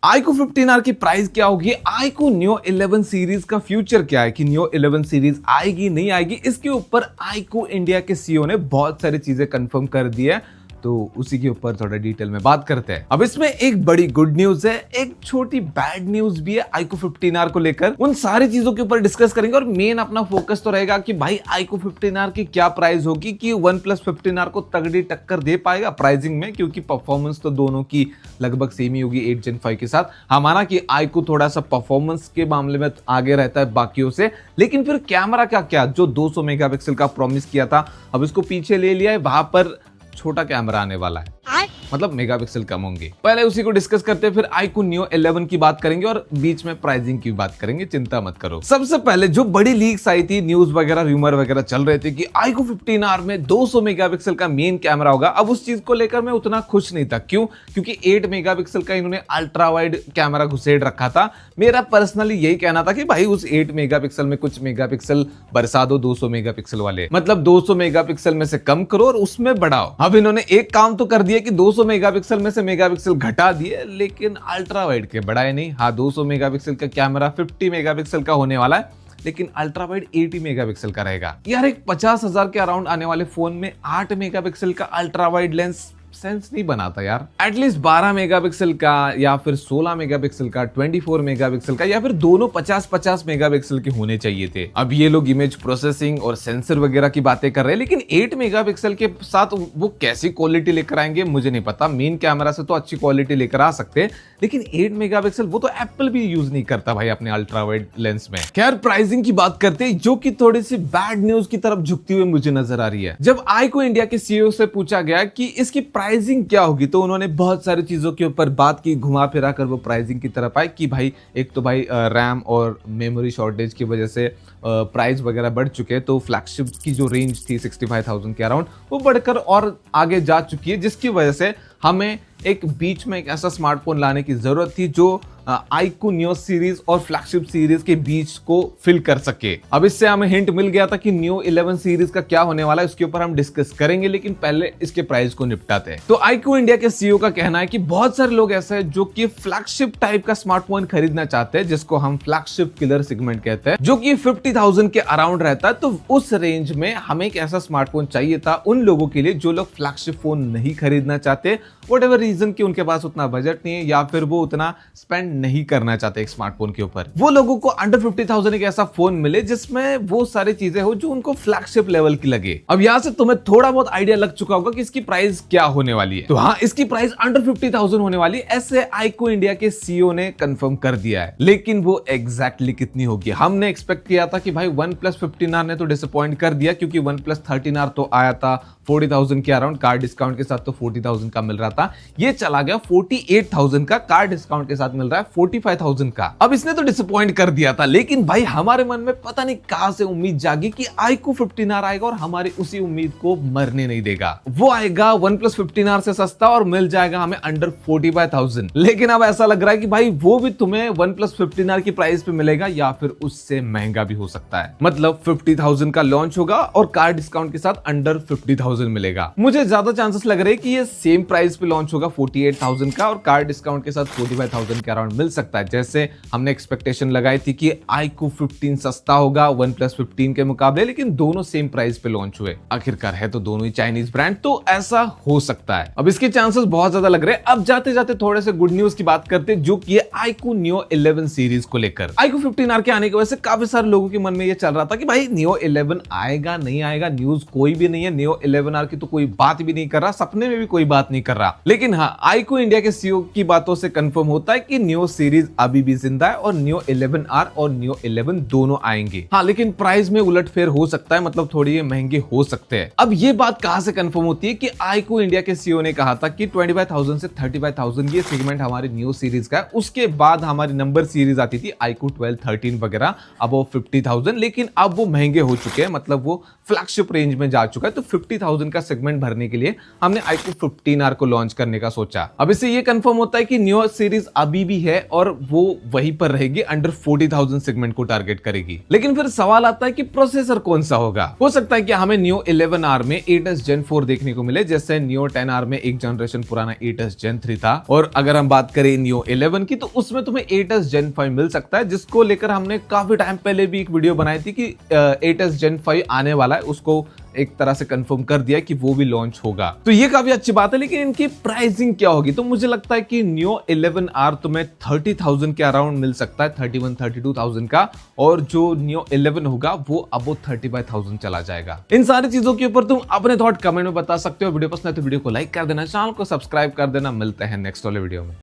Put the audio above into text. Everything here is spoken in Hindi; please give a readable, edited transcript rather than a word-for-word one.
iQOO 15R की प्राइस क्या होगी, iQOO Neo 11 सीरीज का फ्यूचर क्या है, कि Neo 11 सीरीज आएगी नहीं आएगी, इसके ऊपर iQOO इंडिया के सीईओ ने बहुत सारी चीजें कंफर्म कर दी है। तो उसी के ऊपर थोड़ा डिटेल में बात करते हैं। अब इसमें एक बड़ी गुड न्यूज है, एक छोटी बैड न्यूज भी है iQOO 15R को लेकर। उन सारी चीजों के ऊपर डिस्कस करेंगे और मेन अपना फोकस तो रहेगा कि भाई iQOO 15R की क्या प्राइस होगी, कि OnePlus 15R को तगड़ी टक्कर दे पाएगा प्राइसिंग में, क्योंकि परफॉर्मेंस तो दोनों की लगभग सेम ही होगी 8 Gen 5 के साथ। हाँ, माना कि iQOO थोड़ा सा परफॉर्मेंस के मामले में आगे रहता है बाकियों से, लेकिन फिर कैमरा का क्या, जो 200 मेगापिक्सल का प्रॉमिस किया था अब इसको पीछे ले लिया है, वहां पर छोटा कैमरा आने वाला है, मतलब मेगापिक्सल कम होंगे। पहले उसी को डिस्कस करते हैं, फिर iQOO Neo 11 की बात करेंगे और बीच में प्राइसिंग की बात करेंगे, चिंता मत करो। सबसे पहले जो बड़ी लीक्स आई थी, न्यूज वगैरह रूमर वगैरह चल रहे थे कि iQOO 15R में 200 मेगापिक्सल का मेन कैमरा होगा। अब उस चीज को लेकर मैं उतना खुश नहीं था। क्यों? क्योंकि 8 मेगापिक्सल का इन्होंने अल्ट्रा वाइड कैमरा घुसेड़ रखा था। मेरा पर्सनली यही कहना था कि भाई उस 8 मेगापिक्सल में कुछ मेगापिक्सल बरसा दो 200 मेगापिक्सल वाले, मतलब 200 मेगापिक्सल में से कम करो और उसमें बढ़ाओ। अब इन्होंने एक काम तो कर दिया कि 200 मेगापिक्सल में से मेगापिक्सल घटा दिए, लेकिन अल्ट्रा वाइड के बढ़ाए नहीं। हाँ, 200 मेगापिक्सल का कैमरा 50 मेगापिक्सल का होने वाला है, लेकिन अल्ट्रा वाइड 80 मेगापिक्सल का रहेगा। यार, एक 50,000 के अराउंड आने वाले फोन में 8 मेगापिक्सल का अल्ट्रा वाइड लेंस सेंस नहीं बनाता यार। एटलीस्ट 12 मेगापिक्सल का या फिर 16 मेगापिक्सल का, 24 मेगापिक्सल का, या फिर दोनों 50-50 मेगापिक्सल के होने चाहिए थे। अब ये लोग इमेज प्रोसेसिंग और सेंसर वगैरह की बातें कर रहे हैं, लेकिन 8 मेगापिक्सल के साथ वो कैसी क्वालिटी लेकर आएंगे मुझे नहीं पता। मेन कैमरा से तो अच्छी क्वालिटी लेकर आ सकते हैं, लेकिन 8 मेगापिक्सल वो तो एप्पल भी यूज नहीं करता भाई अपने अल्ट्रा वाइड लेंस में। खैर, प्राइसिंग की बात करते हैं, जो कि थोड़ी सी बैड न्यूज की तरफ झुकती हुई मुझे नजर आ रही है। जब iQOO इंडिया के सीईओ से पूछा गया कि इसकी प्राइसिंग क्या होगी, तो उन्होंने बहुत सारी चीजों के ऊपर बात की, घुमा फिरा कर वो प्राइसिंग की तरफ आए कि भाई एक तो भाई रैम और मेमोरी शॉर्टेज की वजह से प्राइस वगैरह बढ़ चुके हैं, तो फ्लैगशिप की जो रेंज थी 65,000 के अराउंड, वो बढ़कर और आगे जा चुकी है, जिसकी वजह से हमें एक बीच में एक ऐसा स्मार्टफोन लाने की जरूरत थी जो iQOO Neo सीरीज और फ्लैगशिप सीरीज के बीच को फिल कर सके। अब इससे हमें हिंट मिल गया था कि Neo 11 सीरीज का क्या होने वाला है, उसके ऊपर हम डिस्कस करेंगे, लेकिन पहले इसके प्राइस को निपटाते हैं। तो iQOO इंडिया के सीईओ का कहना है कि बहुत सारे लोग ऐसे हैं जो कि फ्लैगशिप टाइप का स्मार्टफोन खरीदना चाहते हैं, जिसको हम फ्लैगशिप किलर सेगमेंट कहते हैं, जो कि 50,000 के अराउंड रहता है। तो उस रेंज में हमें एक ऐसा स्मार्टफोन चाहिए था उन लोगों के लिए जो लोग फ्लैगशिप फोन नहीं खरीदना चाहते, व्हाटएवर रीजन कि उनके पास उतना बजट नहीं है या फिर वो उतना स्पेंड नहीं करना चाहते एक स्मार्टफोन के ऊपर। वो लोगों को अंडर 50,000 एक ऐसा फोन मिले जिसमें वो सारी चीजें हो जो उनको फ्लैगशिप लेवल की लगे। अब यहां से तुम्हें थोड़ा बहुत आइडिया लग चुका होगा कि इसकी प्राइस क्या होने वाली है। तो हाँ, इसकी प्राइस अंडर 50,000 होने वाली है, ऐसे iQOO इंडिया के सीईओ ने कंफर्म कर दिया है। लेकिन वो एग्जैक्टली कितनी होगी, हमने एक्सपेक्ट किया था कि भाई OnePlus 15R ने तो डिसअपॉइंट कर दिया, क्योंकि OnePlus 13R तो आया था 40,000 के अराउंड, कार डिस्काउंट के साथ तो 40,000 का मिल रहा था। ये चला गया 48,000 का, कार डिस्काउंट के साथ मिल रहा है 45,000 का। अब इसने तो डिसअपॉइंट कर दिया था, लेकिन भाई हमारे मन में पता नहीं कहां से उम्मीद जागी कि iQOO 15R आएगा और हमारी उसी उम्मीद को मरने नहीं देगा। वो आएगा OnePlus 15R से सस्ता और मिल जाएगा हमें अंडर 45,000। लेकिन अब ऐसा लग रहा है कि भाई वो भी तुम्हें OnePlus 15R की प्राइस पे मिलेगा या फिर उससे महंगा भी हो सकता है। मतलब 50,000 का लॉन्च होगा और कार डिस्काउंट के साथ अंडर 50,000 मिलेगा। मुझे ज्यादा चांसेस लग रहे हैं कि ये सेम प्राइस पे लॉन्च होगा 48,000 का, और कार डिस्काउंट के साथ 45,000 के अराउंड मिल सकता है। जैसे हमने एक्सपेक्टेशन लगाई थी कि iQOO 15 सस्ता होगा OnePlus 15 के मुकाबले, लेकिन दोनों सेम प्राइस पे लॉन्च हुए। आखिरकार है तो दोनों ही चाइनीज ब्रांड, तो ऐसा हो सकता है। अब इसके चांसेस बहुत ज्यादा लग रहे हैं। अब जाते जाते थोड़े से गुड न्यूज की बात करते हैं, जो कि iQOO Neo 11 सीरीज को लेकर। iQOO 15R के आने की वजह से काफी सारे लोगों के मन में यह चल रहा था कि भाई Neo 11 आएगा नहीं आएगा, न्यूज कोई भी नहीं है। Neo 11R की तो कोई बात भी नहीं कर रहा, सपने में भी कोई बात नहीं कर रहा। लेकिन हाँ, iQOO इंडिया के सीईओ की बातों से कंफर्म होता है कि Neo सीरीज अभी भी जिंदा है और Neo 11R और Neo 11 दोनों आएंगे। हाँ, लेकिन प्राइस में उलटफेर हो सकता है, मतलब थोड़ी महंगे हो सकते हैं। अब ये बात कहां से कंफर्म होती है कि iQOO इंडिया के सीईओ ने कहा था कि 25,000 से 35,000 ये सेगमेंट हमारी Neo सीरीज का है। उसके बाद हमारी नंबर सीरीज आती थी iQOO 12, 13 वगैरह, अब वो 50,000, लेकिन अब वो महंगे हो चुके हैं, मतलब वो फ्लैगशिप रेंज में जा चुका है। तो 50,000 का सेगमेंट भरने के लिए हमने iQOO 15R को को लॉन्च करने का सोचा। अब इससे ये कंफर्म होता है कि नियो सीरीज अभी भी है और वो वहीं पर रहेगी, अंडर 40,000 सेगमेंट को टारगेट करेगी। लेकिन फिर सवाल आता है कि प्रोसेसर कौन सा होगा। हो सकता है कि हमें नियो 11R में 8s Gen 4 देखने को मिले, जैसे नियो 10R में एक जनरेशन पुराना 8s Gen 3 था। और अगर हम बात करें नियो 11 की, तो उसमें तुम्हें 8s Gen 5 मिल सकता है, जिसको लेकर हमने काफी टाइम पहले भी एक वीडियो बनाई थी कि 8s Gen 5 आने वाला है। उसको एक तरह से कंफर्म कर दिया कि वो भी लॉन्च होगा, तो ये काफी अच्छी बात है। लेकिन इनकी प्राइसिंग क्या होगी? तो मुझे लगता है कि नियो 11R तुम्हें 30,000 के अराउंड मिल सकता है, 31-32,000 का, और जो नियो 11 होगा वो अबो 35,000 चला जाएगा। इन सारी चीजों के ऊपर तुम अपने थॉट कमेंट में बता सकते हो। वीडियो पसंद है तो वीडियो को लाइक कर देना, चैनल को सब्सक्राइब कर देना। मिलते हैं नेक्स्ट वाले वीडियो में।